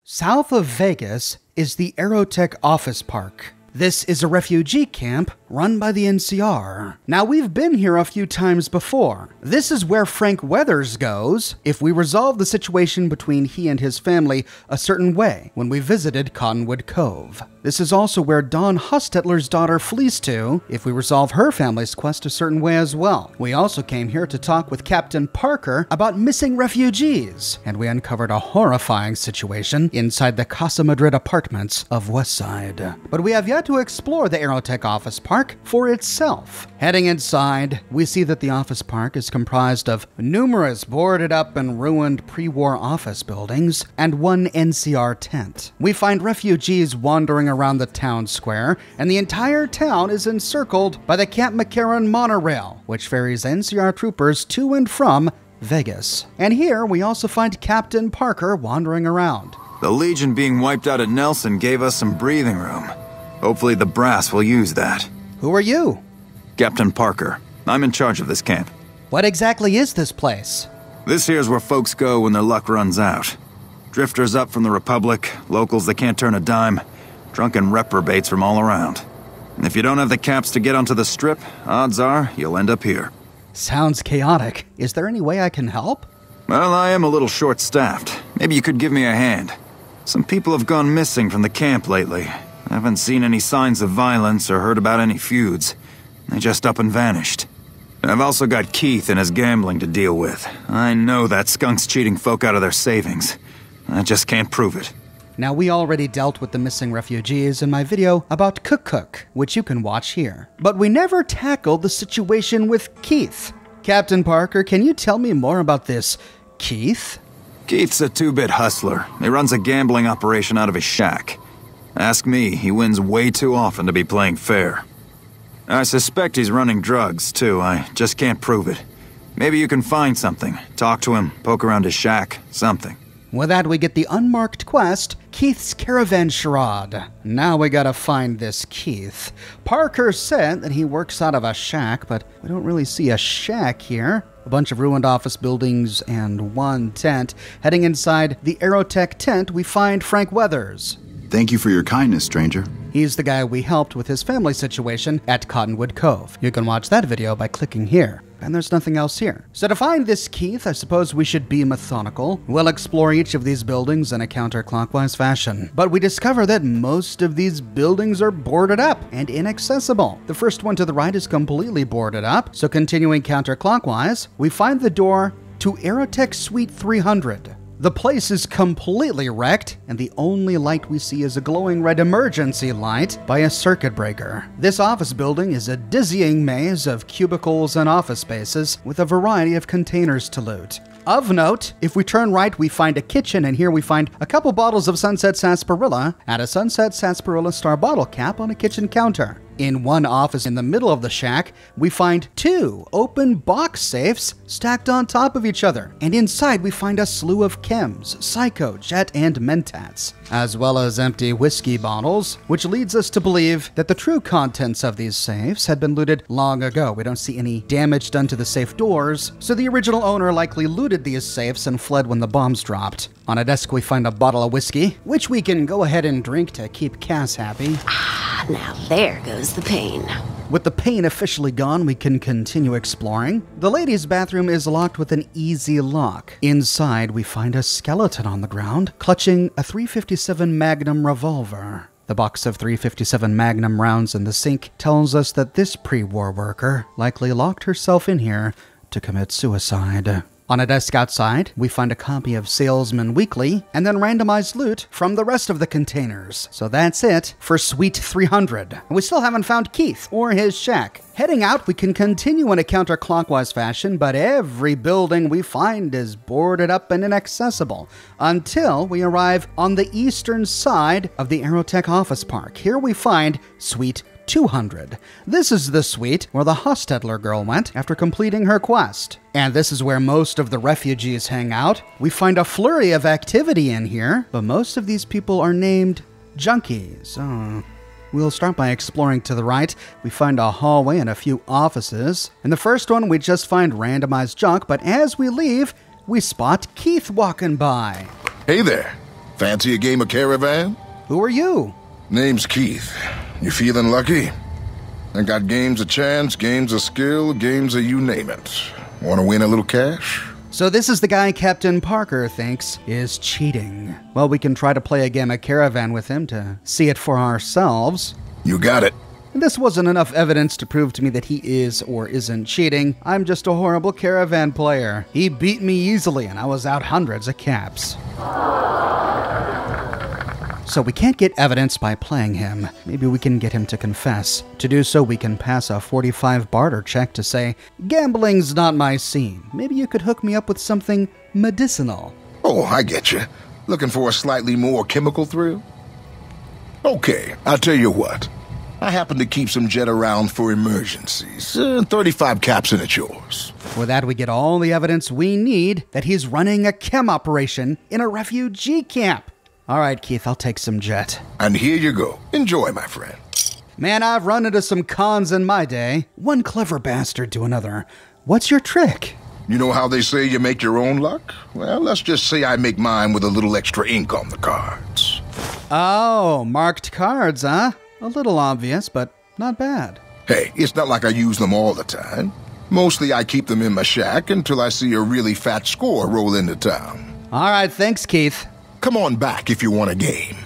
South of Vegas is the Aerotech Office Park. This is a refugee camp run by the NCR. Now, we've been here a few times before. This is where Frank Weathers goes if we resolve the situation between he and his family a certain way when we visited Cottonwood Cove. This is also where Dawn Hostetler's daughter flees to if we resolve her family's quest a certain way as well. We also came here to talk with Captain Parker about missing refugees, and we uncovered a horrifying situation inside the Casa Madrid apartments of Westside. But we have yet to explore the Aerotech Office Park for itself. Heading inside, we see that the office park is comprised of numerous boarded up and ruined pre-war office buildings and one NCR tent. We find refugees wandering around the town square, and the entire town is encircled by the Camp McCarran monorail, which ferries NCR troopers to and from Vegas. And here we also find Captain Parker wandering around. The Legion being wiped out at Nelson gave us some breathing room. Hopefully the brass will use that. Who are you? Captain Parker. I'm in charge of this camp. What exactly is this place? This here's where folks go when their luck runs out. Drifters up from the Republic, locals that can't turn a dime, drunken reprobates from all around. And if you don't have the caps to get onto the strip, odds are you'll end up here. Sounds chaotic. Is there any way I can help? Well, I am a little short-staffed. Maybe you could give me a hand. Some people have gone missing from the camp lately. I haven't seen any signs of violence or heard about any feuds. They just up and vanished. I've also got Keith and his gambling to deal with. I know that skunk's cheating folk out of their savings. I just can't prove it. Now, we already dealt with the missing refugees in my video about Cook, which you can watch here. But we never tackled the situation with Keith. Captain Parker, can you tell me more about this Keith? Keith's a two-bit hustler. He runs a gambling operation out of his shack. Ask me, he wins way too often to be playing fair. I suspect he's running drugs, too. I just can't prove it. Maybe you can find something. Talk to him, poke around his shack, something. With that, we get the unmarked quest, Keith's Caravan Charade. Now we gotta find this Keith. Parker said that he works out of a shack, but we don't really see a shack here. A bunch of ruined office buildings and one tent. Heading inside the Aerotech tent, we find Frank Weathers. Thank you for your kindness, stranger. He's the guy we helped with his family situation at Cottonwood Cove. You can watch that video by clicking here. And there's nothing else here. So to find this Keith, I suppose we should be methodical. We'll explore each of these buildings in a counterclockwise fashion. But we discover that most of these buildings are boarded up and inaccessible. The first one to the right is completely boarded up. So continuing counterclockwise, we find the door to Aerotech Suite 300. The place is completely wrecked, and the only light we see is a glowing red emergency light by a circuit breaker. This office building is a dizzying maze of cubicles and office spaces with a variety of containers to loot. Of note, if we turn right, we find a kitchen, and here we find a couple bottles of Sunset Sarsaparilla and a Sunset Sarsaparilla Star bottle cap on a kitchen counter. In one office in the middle of the shack, we find two open box safes stacked on top of each other. And inside we find a slew of chems, Psycho, Jet, and Mentats, as well as empty whiskey bottles, which leads us to believe that the true contents of these safes had been looted long ago. We don't see any damage done to the safe doors, so the original owner likely looted these safes and fled when the bombs dropped. On a desk we find a bottle of whiskey, which we can go ahead and drink to keep Cass happy. Now there goes the pain. With the pain officially gone, we can continue exploring. The ladies' bathroom is locked with an easy lock. Inside, we find a skeleton on the ground, clutching a .357 Magnum revolver. The box of .357 Magnum rounds in the sink tells us that this pre-war worker likely locked herself in here to commit suicide. On a desk outside, we find a copy of Salesman Weekly, and then randomized loot from the rest of the containers. So that's it for Suite 300. And we still haven't found Keith or his shack. Heading out, we can continue in a counterclockwise fashion, but every building we find is boarded up and inaccessible until we arrive on the eastern side of the Aerotech Office Park. Here we find Suite 200. This is the suite where the Hostetler girl went after completing her quest. And this is where most of the refugees hang out. We find a flurry of activity in here, but most of these people are named junkies. We'll start by exploring to the right. We find a hallway and a few offices. In the first one, we just find randomized junk, but as we leave, we spot Keith walking by. Hey there. Fancy a game of Caravan? Who are you? Name's Keith. You feeling lucky? I got games of chance, games of skill, games of you name it. Want to win a little cash? So this is the guy Captain Parker thinks is cheating. Well, we can try to play a game of Caravan with him to see it for ourselves. You got it. This wasn't enough evidence to prove to me that he is or isn't cheating. I'm just a horrible Caravan player. He beat me easily and I was out hundreds of caps. So we can't get evidence by playing him. Maybe we can get him to confess. To do so, we can pass a 45 barter check to say, gambling's not my scene. Maybe you could hook me up with something medicinal. Oh, I get you. Looking for a slightly more chemical thrill? Okay, I'll tell you what. I happen to keep some jet around for emergencies. 35 caps and it's yours. With that, we get all the evidence we need that he's running a chem operation in a refugee camp. All right, Keith, I'll take some jet. And here you go. Enjoy, my friend. Man, I've run into some cons in my day. One clever bastard to another. What's your trick? You know how they say you make your own luck? Well, let's just say I make mine with a little extra ink on the cards. Oh, marked cards, huh? A little obvious, but not bad. Hey, it's not like I use them all the time. Mostly I keep them in my shack until I see a really fat score roll into town. All right, thanks, Keith. Come on back if you want a game.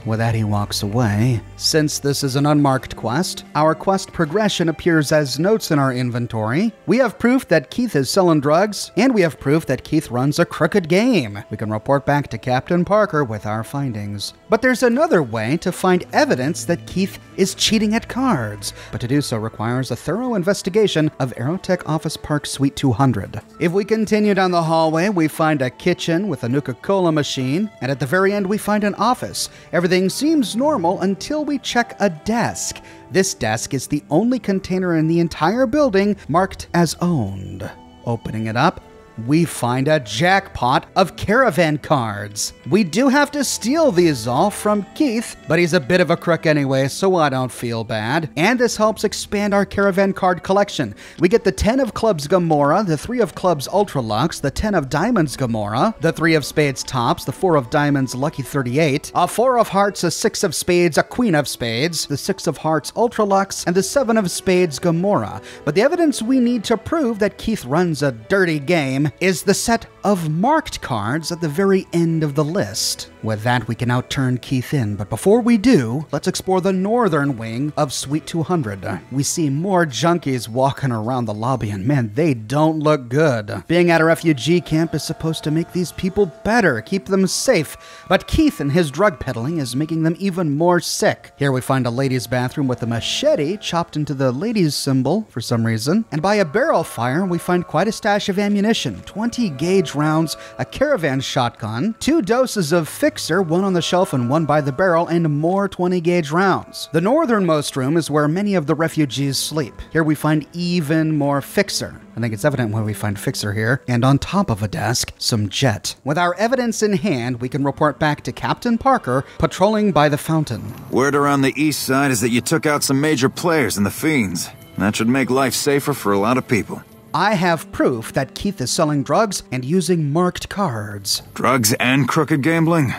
With that, he walks away. Since this is an unmarked quest, our quest progression appears as notes in our inventory. We have proof that Keith is selling drugs, and we have proof that Keith runs a crooked game. We can report back to Captain Parker with our findings. But there's another way to find evidence that Keith is cheating at cards, but to do so requires a thorough investigation of Aerotech Office Park Suite 200. If we continue down the hallway, we find a kitchen with a Nuka-Cola machine, and at the very end we find an office. Everything seems normal until we check a desk. This desk is the only container in the entire building marked as owned. Opening it up, we find a jackpot of Caravan Cards. We do have to steal these all from Keith, but he's a bit of a crook anyway, so I don't feel bad. And this helps expand our Caravan Card collection. We get the 10 of Clubs Gomorrah, the 3 of Clubs Ultralux, the 10 of Diamonds Gomorrah, the 3 of Spades Tops, the 4 of Diamonds Lucky 38, a 4 of Hearts, a 6 of Spades, a Queen of Spades, the 6 of Hearts Ultralux, and the 7 of Spades Gomorrah. But the evidence we need to prove that Keith runs a dirty game is the set of marked cards at the very end of the list. With that, we can now turn Keith in, but before we do, let's explore the northern wing of Suite 200. We see more junkies walking around the lobby, and man, they don't look good. Being at a refugee camp is supposed to make these people better, keep them safe, but Keith and his drug peddling is making them even more sick. Here we find a ladies' bathroom with a machete chopped into the ladies' symbol for some reason, and by a barrel fire, we find quite a stash of ammunition, 20 gauge rounds, a Caravan shotgun, 2 doses of Fixer, one on the shelf and one by the barrel, and more 20 gauge rounds. The northernmost room is where many of the refugees sleep. Here we find even more Fixer. I think it's evident where we find Fixer here. And on top of a desk, some jet. With our evidence in hand, we can report back to Captain Parker, patrolling by the fountain. Word around the east side is that you took out some major players in the Fiends. That should make life safer for a lot of people. I have proof that Keith is selling drugs and using marked cards. Drugs and crooked gambling?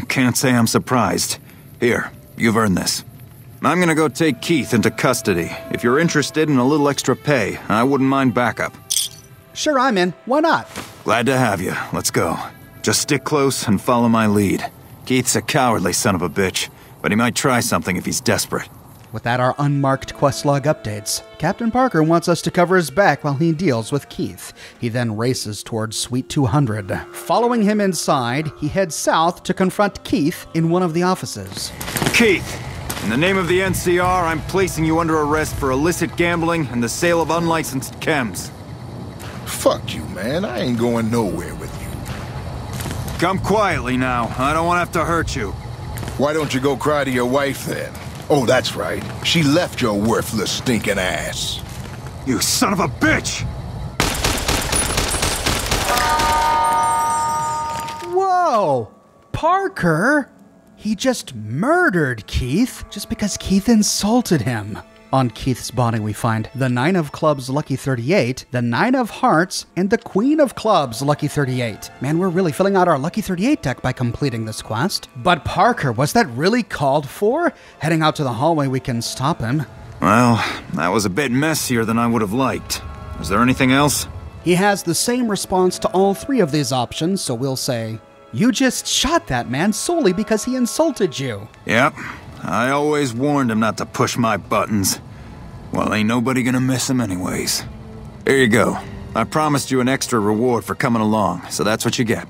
Can't say I'm surprised. Here, you've earned this. I'm gonna go take Keith into custody. If you're interested in a little extra pay, I wouldn't mind backup. Sure, I'm in. Why not? Glad to have you. Let's go. Just stick close and follow my lead. Keith's a cowardly son of a bitch, but he might try something if he's desperate. With that, our unmarked quest log updates. Captain Parker wants us to cover his back while he deals with Keith. He then races towards Suite 200. Following him inside, he heads south to confront Keith in one of the offices. Keith, in the name of the NCR, I'm placing you under arrest for illicit gambling and the sale of unlicensed chems. Fuck you, man. I ain't going nowhere with you. Come quietly now. I don't want to have to hurt you. Why don't you go cry to your wife then? Oh, that's right. She left your worthless stinking ass. You son of a bitch! Whoa! Parker? He just murdered Keith just because Keith insulted him. On Keith's body, we find the 9 of Clubs Lucky 38, the 9 of Hearts, and the Queen of Clubs Lucky 38. Man, we're really filling out our Lucky 38 deck by completing this quest. But Parker, was that really called for? Heading out to the hallway, we can stop him. Well, that was a bit messier than I would have liked. Was there anything else? He has the same response to all 3 of these options, so we'll say, "You just shot that man solely because he insulted you." Yep. I always warned him not to push my buttons. Well, ain't nobody gonna miss him anyways. Here you go. I promised you an extra reward for coming along, so that's what you get.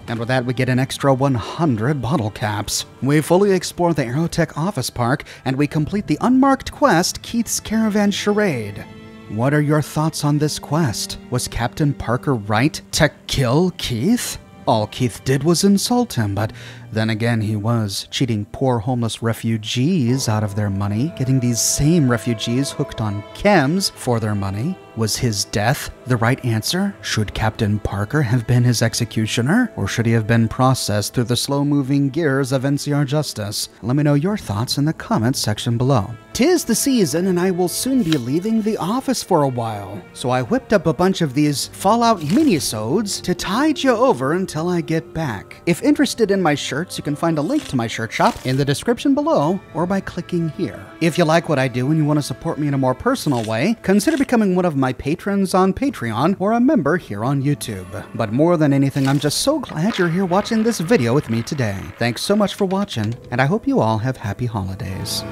And with that, we get an extra 100 bottle caps. We fully explore the Aerotech office park, and we complete the unmarked quest, Keith's Caravan Charade. What are your thoughts on this quest? Was Captain Parker right to kill Keith? All Keith did was insult him, but then again, he was cheating poor homeless refugees out of their money, getting these same refugees hooked on chems for their money. Was his death the right answer? Should Captain Parker have been his executioner? Or should he have been processed through the slow-moving gears of NCR justice? Let me know your thoughts in the comments section below. 'Tis the season, and I will soon be leaving the office for a while, so I whipped up a bunch of these Fallout minisodes to tide you over until I get back. If interested in my shirts, you can find a link to my shirt shop in the description below or by clicking here. If you like what I do and you want to support me in a more personal way, consider becoming one of my patrons on Patreon or a member here on YouTube. But more than anything, I'm just so glad you're here watching this video with me today. Thanks so much for watching, and I hope you all have happy holidays.